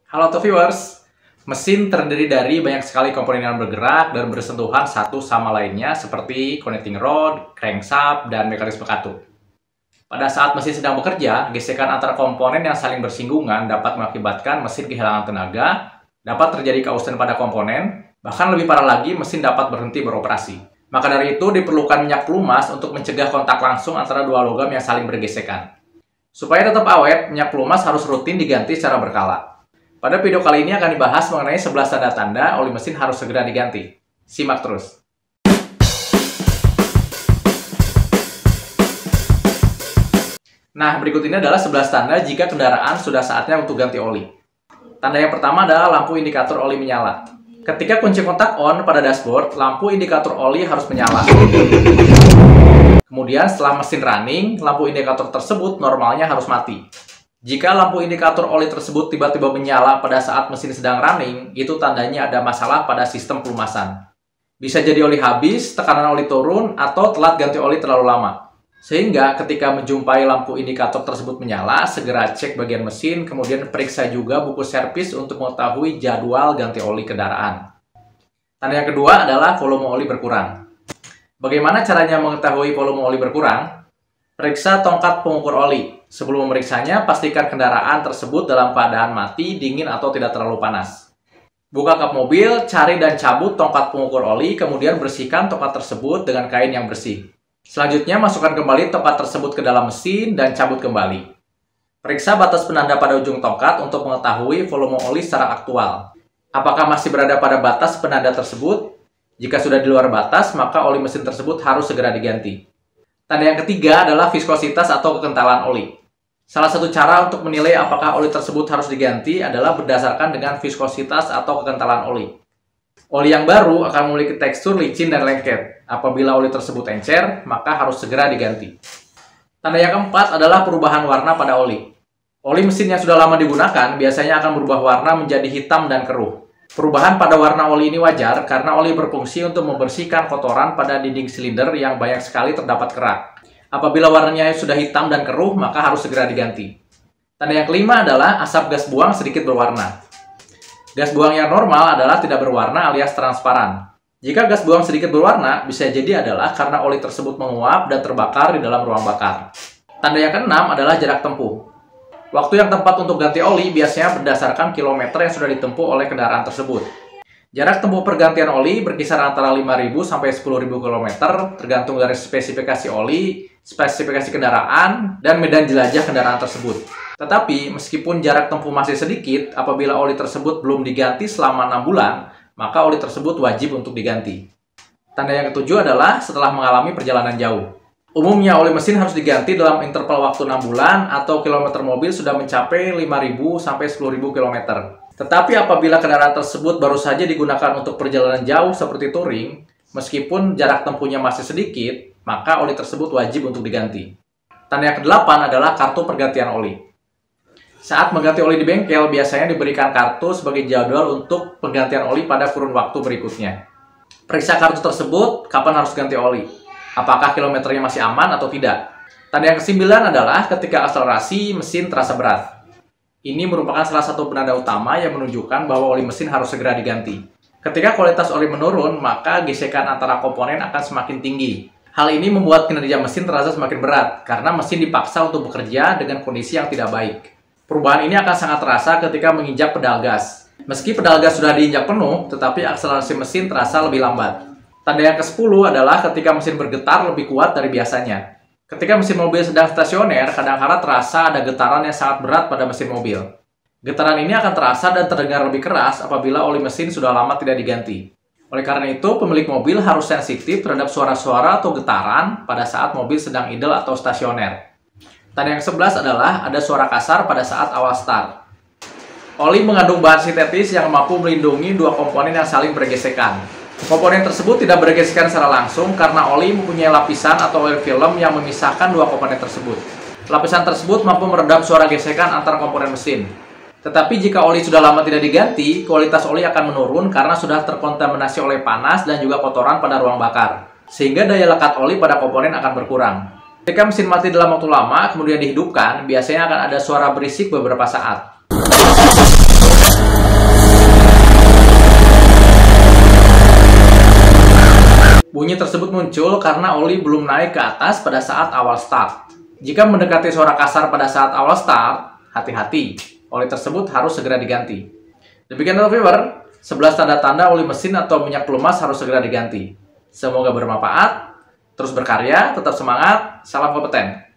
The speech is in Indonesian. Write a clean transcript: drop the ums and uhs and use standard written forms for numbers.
Halo to viewers, mesin terdiri dari banyak sekali komponen yang bergerak dan bersentuhan satu sama lainnya seperti connecting rod, crankshaft, dan mekanisme katup. Pada saat mesin sedang bekerja, gesekan antara komponen yang saling bersinggungan dapat mengakibatkan mesin kehilangan tenaga, dapat terjadi kausan pada komponen, bahkan lebih parah lagi mesin dapat berhenti beroperasi. Maka dari itu diperlukan minyak pelumas untuk mencegah kontak langsung antara dua logam yang saling bergesekan. Supaya tetap awet, minyak pelumas harus rutin diganti secara berkala. Pada video kali ini akan dibahas mengenai 11 tanda-tanda oli mesin harus segera diganti. Simak terus. Nah, berikut ini adalah 11 tanda jika kendaraan sudah saatnya untuk ganti oli. Tanda yang pertama adalah lampu indikator oli menyala. Ketika kunci kontak on pada dashboard, lampu indikator oli harus menyala. Kemudian setelah mesin running, lampu indikator tersebut normalnya harus mati. Jika lampu indikator oli tersebut tiba-tiba menyala pada saat mesin sedang running, itu tandanya ada masalah pada sistem pelumasan. Bisa jadi oli habis, tekanan oli turun, atau telat ganti oli terlalu lama. Sehingga ketika menjumpai lampu indikator tersebut menyala, segera cek bagian mesin, kemudian periksa juga buku servis untuk mengetahui jadwal ganti oli kendaraan. Tanda yang kedua adalah volume oli berkurang. Bagaimana caranya mengetahui volume oli berkurang? Periksa tongkat pengukur oli. Sebelum memeriksanya, pastikan kendaraan tersebut dalam keadaan mati, dingin, atau tidak terlalu panas. Buka kap mobil, cari dan cabut tongkat pengukur oli, kemudian bersihkan tongkat tersebut dengan kain yang bersih. Selanjutnya, masukkan kembali tongkat tersebut ke dalam mesin dan cabut kembali. Periksa batas penanda pada ujung tongkat untuk mengetahui volume oli secara aktual. Apakah masih berada pada batas penanda tersebut? Jika sudah di luar batas, maka oli mesin tersebut harus segera diganti. Tanda yang ketiga adalah viskositas atau kekentalan oli. Salah satu cara untuk menilai apakah oli tersebut harus diganti adalah berdasarkan dengan viskositas atau kekentalan oli. Oli yang baru akan memiliki tekstur licin dan lengket. Apabila oli tersebut encer, maka harus segera diganti. Tanda yang keempat adalah perubahan warna pada oli. Oli mesin yang sudah lama digunakan biasanya akan berubah warna menjadi hitam dan keruh. Perubahan pada warna oli ini wajar karena oli berfungsi untuk membersihkan kotoran pada dinding silinder yang banyak sekali terdapat kerak. Apabila warnanya sudah hitam dan keruh, maka harus segera diganti. Tanda yang kelima adalah asap gas buang sedikit berwarna. Gas buang yang normal adalah tidak berwarna alias transparan. Jika gas buang sedikit berwarna, bisa jadi adalah karena oli tersebut menguap dan terbakar di dalam ruang bakar. Tanda yang keenam adalah jarak tempuh. Waktu yang tepat untuk ganti oli biasanya berdasarkan kilometer yang sudah ditempuh oleh kendaraan tersebut. Jarak tempuh pergantian oli berkisar antara 5.000 sampai 10.000 km, tergantung dari spesifikasi oli, spesifikasi kendaraan, dan medan jelajah kendaraan tersebut. Tetapi, meskipun jarak tempuh masih sedikit, apabila oli tersebut belum diganti selama 6 bulan, maka oli tersebut wajib untuk diganti. Tanda yang ketujuh adalah setelah mengalami perjalanan jauh. Umumnya oli mesin harus diganti dalam interval waktu 6 bulan atau kilometer mobil sudah mencapai 5.000 sampai 10.000 km. Tetapi apabila kendaraan tersebut baru saja digunakan untuk perjalanan jauh seperti touring, meskipun jarak tempuhnya masih sedikit, maka oli tersebut wajib untuk diganti. Tanda yang ke-8 adalah kartu pergantian oli. Saat mengganti oli di bengkel, biasanya diberikan kartu sebagai jadwal untuk penggantian oli pada kurun waktu berikutnya. Periksa kartu tersebut, kapan harus ganti oli. Apakah kilometernya masih aman atau tidak? Tanda yang ke-9 adalah ketika akselerasi, mesin terasa berat. Ini merupakan salah satu penanda utama yang menunjukkan bahwa oli mesin harus segera diganti. Ketika kualitas oli menurun, maka gesekan antara komponen akan semakin tinggi. Hal ini membuat kinerja mesin terasa semakin berat, karena mesin dipaksa untuk bekerja dengan kondisi yang tidak baik. Perubahan ini akan sangat terasa ketika menginjak pedal gas. Meski pedal gas sudah diinjak penuh, tetapi akselerasi mesin terasa lebih lambat. Tanda yang ke-10 adalah ketika mesin bergetar lebih kuat dari biasanya. Ketika mesin mobil sedang stasioner, kadang-kala terasa ada getaran yang sangat berat pada mesin mobil. Getaran ini akan terasa dan terdengar lebih keras apabila oli mesin sudah lama tidak diganti. Oleh karena itu, pemilik mobil harus sensitif terhadap suara-suara atau getaran pada saat mobil sedang idle atau stasioner. Tanda yang ke-11 adalah ada suara kasar pada saat awal start. Oli mengandung bahan sintetis yang mampu melindungi dua komponen yang saling bergesekan. Komponen tersebut tidak bergesekan secara langsung karena oli mempunyai lapisan atau oil film yang memisahkan dua komponen tersebut. Lapisan tersebut mampu meredam suara gesekan antar komponen mesin. Tetapi jika oli sudah lama tidak diganti, kualitas oli akan menurun karena sudah terkontaminasi oleh panas dan juga kotoran pada ruang bakar. Sehingga daya lekat oli pada komponen akan berkurang. Ketika mesin mati dalam waktu lama, kemudian dihidupkan, biasanya akan ada suara berisik beberapa saat. Bunyi tersebut muncul karena oli belum naik ke atas pada saat awal start. Jika mendekati suara kasar pada saat awal start, hati-hati, oli tersebut harus segera diganti. Demikian viewer, 11 tanda-tanda oli mesin atau minyak pelumas harus segera diganti. Semoga bermanfaat, terus berkarya, tetap semangat, salam kompeten.